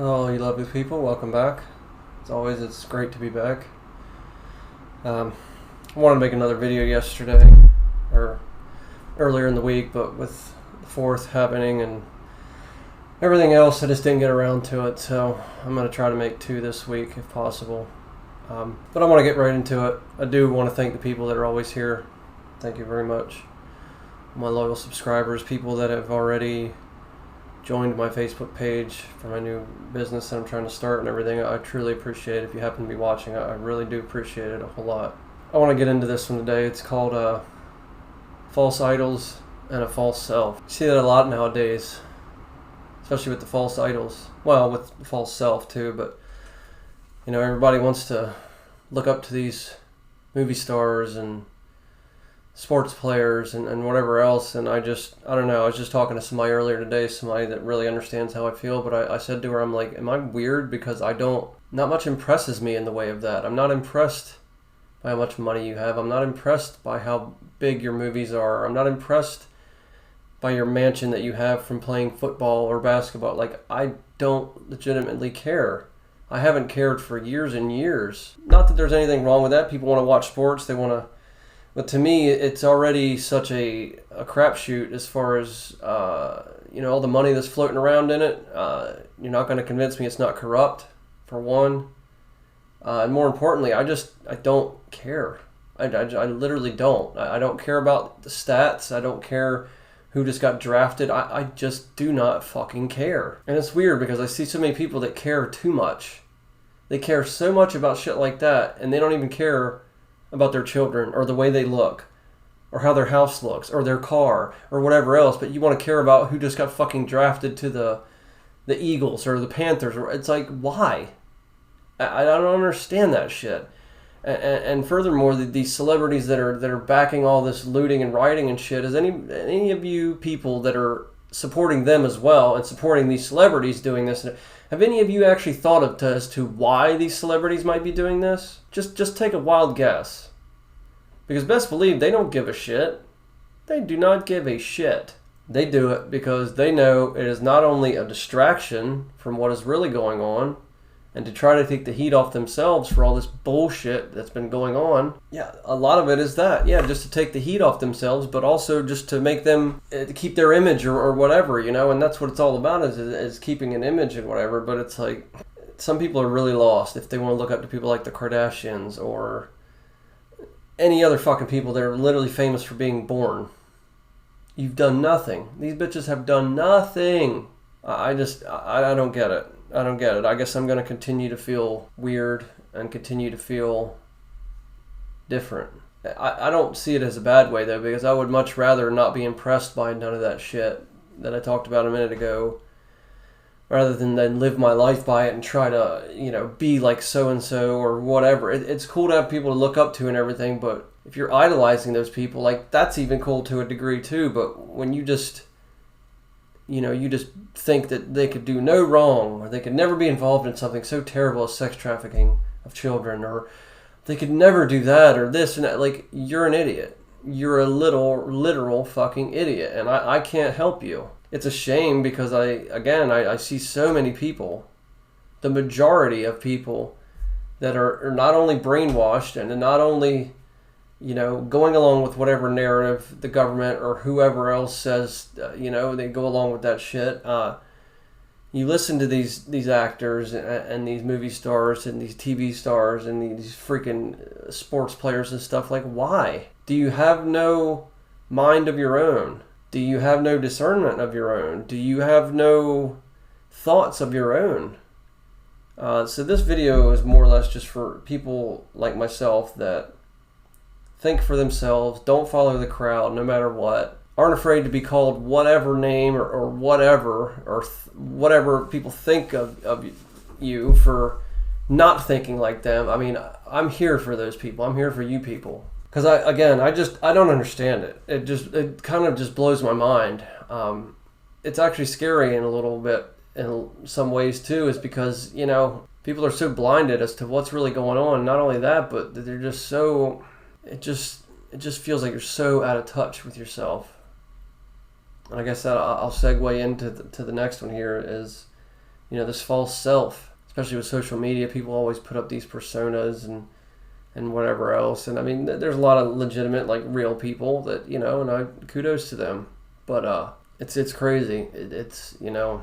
Hello, you lovely people. Welcome back. As always, it's great to be back. I wanted to make another video yesterday, or earlier in the week, but with the 4th happening and everything else, I just didn't get around to it, so I'm going to try to make 2 this week if possible. But I want to get right into it. I do want to thank the people that are always here. Thank you very much. My loyal subscribers, people that have already joined my Facebook page for my new business that I'm trying to start and everything. I truly appreciate it. If you happen to be watching, I really do appreciate it a whole lot. I want to get into this one today. It's called false idols and a false self. You see that a lot nowadays, especially with the false idols. Well, with the false self too, but everybody wants to look up to these movie stars and sports players and whatever else, and I don't know. I was just talking to somebody earlier today, somebody that really understands how I feel, but I said to her, I'm like, am I weird? Because not much impresses me in the way of that. I'm not impressed by how much money you have. I'm not impressed by how big your movies are. I'm not impressed by your mansion that you have from playing football or basketball. Like, I don't legitimately care. I haven't cared for years and years. Not that there's anything wrong with that. People want to watch sports. But to me, it's already such a crapshoot as far as, all the money that's floating around in it. You're not going to convince me it's not corrupt, for one. And more importantly, I don't care. I literally don't. I don't care about the stats. I don't care who just got drafted. I just do not fucking care. And it's weird because I see so many people that care too much. They care so much about shit like that, and they don't even care about their children or the way they look or how their house looks or their car or whatever else, but you want to care about who just got fucking drafted to the Eagles or the Panthers. It's like, why? I don't understand that shit. And furthermore, these celebrities that are backing all this looting and rioting and shit, is any of you people that are supporting them as well and supporting these celebrities doing this, have any of you actually thought as to why these celebrities might be doing this? Just take a wild guess. Because best believe they don't give a shit. They do not give a shit. They do it because they know it is not only a distraction from what is really going on, and to try to take the heat off themselves for all this bullshit that's been going on. Yeah, a lot of it is that. Yeah, just to take the heat off themselves, but also just to make them, to keep their image or whatever, and that's what it's all about is keeping an image and whatever. But it's like, some people are really lost if they want to look up to people like the Kardashians or any other fucking people that are literally famous for being born. You've done nothing. These bitches have done nothing. I don't get it. I don't get it. I guess I'm going to continue to feel weird and continue to feel different. I don't see it as a bad way, though, because I would much rather not be impressed by none of that shit that I talked about a minute ago, rather than live my life by it and try to, be like so-and-so or whatever. It's cool to have people to look up to and everything, but if you're idolizing those people, like, that's even cool to a degree, too. But when you just think that they could do no wrong, or they could never be involved in something so terrible as sex trafficking of children, or they could never do that, or this and that, like, you're an idiot. You're a literal fucking idiot, and I can't help you. It's a shame because I see so many people, the majority of people, that are not only brainwashed and not only going along with whatever narrative the government or whoever else says, they go along with that shit. You listen to these actors and these movie stars and these TV stars and these freaking sports players and stuff. Like, why? Do you have no mind of your own? Do you have no discernment of your own? Do you have no thoughts of your own? So this video is more or less just for people like myself that think for themselves, don't follow the crowd no matter what, aren't afraid to be called whatever name or whatever, or whatever people think of you for not thinking like them. I mean, I'm here for those people. I'm here for you people. Because I don't understand it. It kind of just blows my mind. It's actually scary in a little bit in some ways too, is because, people are so blinded as to what's really going on. Not only that, but they're just so... It just feels like you're so out of touch with yourself. And I guess that I'll segue into the next one here is, this false self. Especially with social media, people always put up these personas and whatever else. And I mean, there's a lot of legitimate, like, real people that, and I kudos to them. But it's crazy. It's no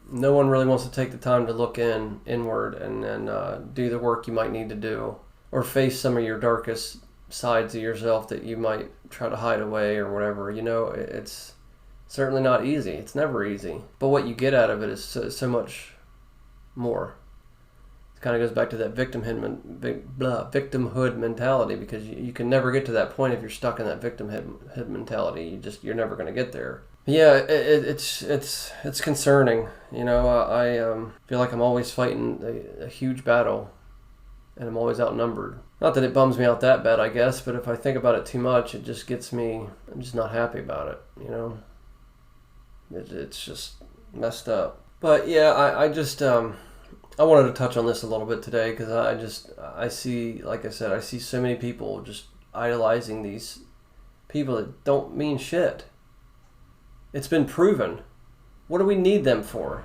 one really wants to take the time to look inward and do the work you might need to do, or face some of your darkest sides of yourself that you might try to hide away or whatever. It's certainly not easy. It's never easy. But what you get out of it is so much more. It kind of goes back to that victimhood mentality, because you can never get to that point if you're stuck in that victimhood mentality. You're never going to get there. Yeah, it's concerning. I feel like I'm always fighting a huge battle, and I'm always outnumbered. Not that it bums me out that bad, I guess, but if I think about it too much, it just gets me. I'm just not happy about it. It's just messed up. But yeah, I just I wanted to touch on this a little bit today, because I see, like I said, I see so many people just idolizing these people that don't mean shit. It's been proven. What do we need them for?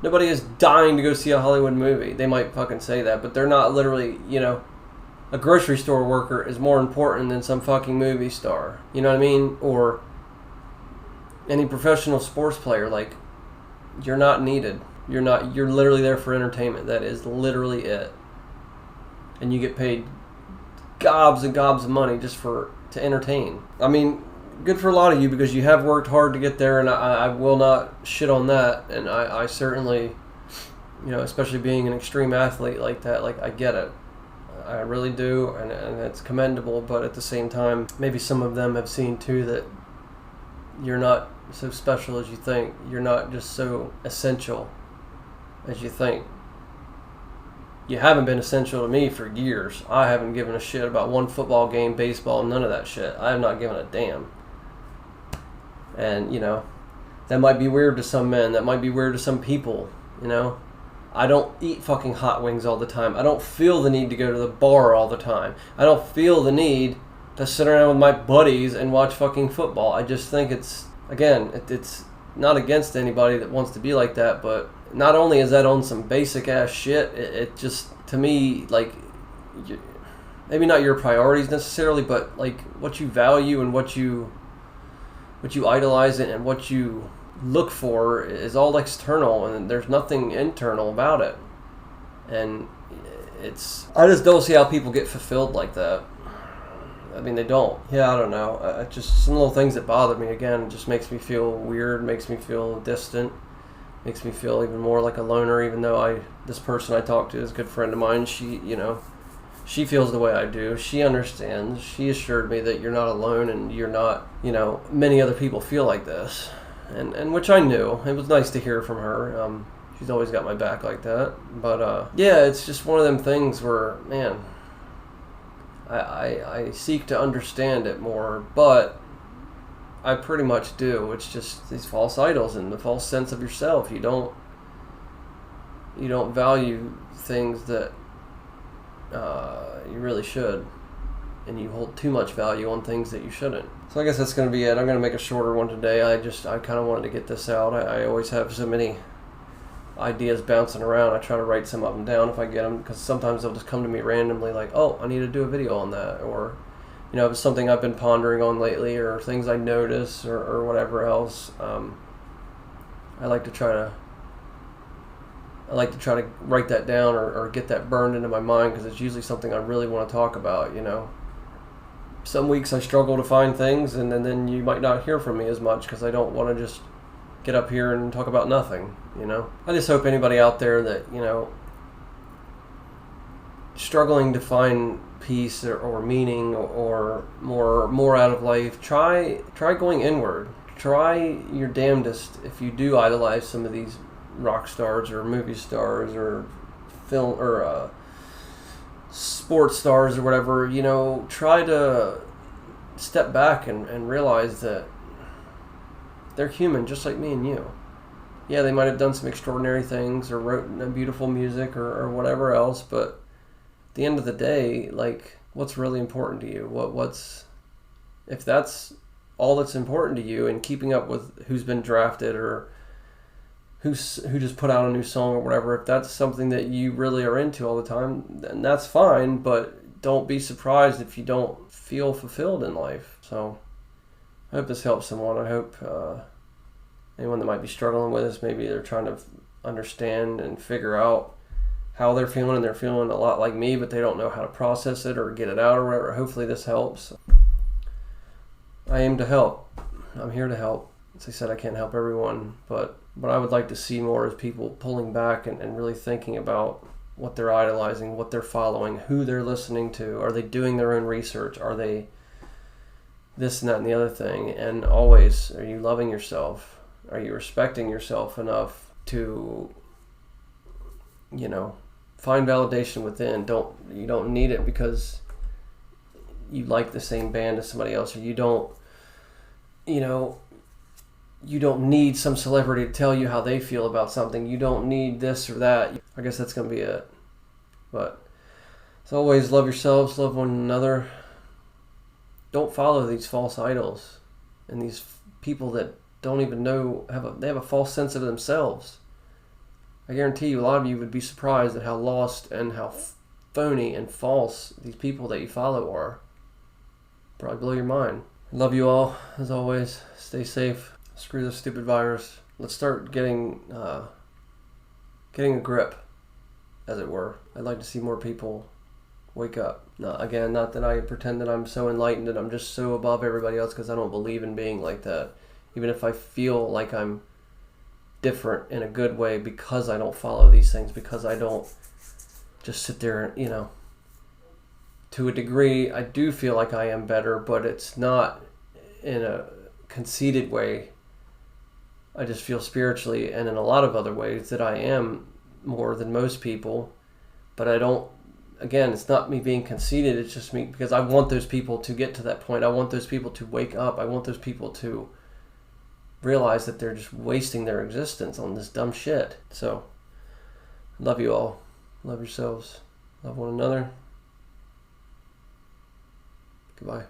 Nobody is dying to go see a Hollywood movie. They might fucking say that, but they're not literally, a grocery store worker is more important than some fucking movie star. You know what I mean? Or any professional sports player. Like, you're not needed. You're literally there for entertainment. That is literally it. And you get paid gobs and gobs of money just to entertain. I mean, good for a lot of you, because you have worked hard to get there, and I will not shit on that. And I certainly, especially being an extreme athlete like that, like, I get it. I really do, and it's commendable. But at the same time, maybe some of them have seen too that you're not so special as you think. You're not just so essential as you think. You haven't been essential to me for years. I haven't given a shit about one football game, baseball, none of that shit. I have not given a damn. And, that might be weird to some men. That might be weird to some people, I don't eat fucking hot wings all the time. I don't feel the need to go to the bar all the time. I don't feel the need to sit around with my buddies and watch fucking football. I just think it's not against anybody that wants to be like that, but not only is that on some basic ass shit, it just, to me, like, maybe not your priorities necessarily, but like what you value and what you idolize and what you look for is all external, and there's nothing internal about it. And I just don't see how people get fulfilled like that. I mean, they don't. Yeah, I don't know. Just some little things that bother me. Again, it just makes me feel weird, makes me feel distant, makes me feel even more like a loner, even though this person I talk to is a good friend of mine. She feels the way I do. She understands. She assured me that you're not alone, and you're not, many other people feel like this. And which I knew. It was nice to hear from her. She's always got my back like that. But yeah, it's just one of them things where, man, I seek to understand it more, but I pretty much do. It's just these false idols and the false sense of yourself. You don't value things that you really should, and you hold too much value on things that you shouldn't. So I guess that's going to be it. I'm going to make a shorter one today. I kind of wanted to get this out. I always have so many ideas bouncing around. I try to write some of them down if I get them, because sometimes they'll just come to me randomly, like, oh, I need to do a video on that, or if it's something I've been pondering on lately, or things I notice, or whatever else. I like to try to write that down or get that burned into my mind, because it's usually something I really want to talk about. Some weeks I struggle to find things, and then you might not hear from me as much, because I don't want to just get up here and talk about nothing. I just hope anybody out there that struggling to find peace or meaning or more out of life, try going inward. Try your damnedest if you do idolize some of these rock stars or movie stars or film or sports stars or whatever. Try to step back and realize that they're human just like me and you. Yeah, they might have done some extraordinary things or wrote beautiful music or whatever else, but at the end of the day, like, what's really important to you? If that's all that's important to you, and keeping up with who's been drafted or who just put out a new song or whatever. If that's something that you really are into all the time, then that's fine, but don't be surprised if you don't feel fulfilled in life. So I hope this helps someone. I hope anyone that might be struggling with this, maybe they're trying to understand and figure out how they're feeling, and they're feeling a lot like me, but they don't know how to process it or get it out or whatever. Hopefully this helps. I aim to help. I'm here to help. As I said, I can't help everyone, but what I would like to see more is people pulling back and really thinking about what they're idolizing, what they're following, who they're listening to. Are they doing their own research? Are they this and that and the other thing? And always, are you loving yourself? Are you respecting yourself enough to, find validation within? You don't need it because you like the same band as somebody else, or you don't need some celebrity to tell you how they feel about something. You don't need this or that. I guess that's going to be it. But as always, love yourselves, love one another. Don't follow these false idols and these people that don't even know, they have a false sense of themselves. I guarantee you a lot of you would be surprised at how lost and how phony and false these people that you follow are. Probably blow your mind. I love you all, as always. Stay safe. Screw this stupid virus. Let's start getting a grip, as it were. I'd like to see more people wake up. Again, not that I pretend that I'm so enlightened and I'm just so above everybody else, because I don't believe in being like that. Even if I feel like I'm different in a good way because I don't follow these things, because I don't just sit there, to a degree I do feel like I am better, but it's not in a conceited way. I just feel spiritually and in a lot of other ways that I am more than most people, but I don't, again, it's not me being conceited, it's just me, because I want those people to get to that point. I want those people to wake up. I want those people to realize that they're just wasting their existence on this dumb shit. So, love you all. Love yourselves. Love one another. Goodbye.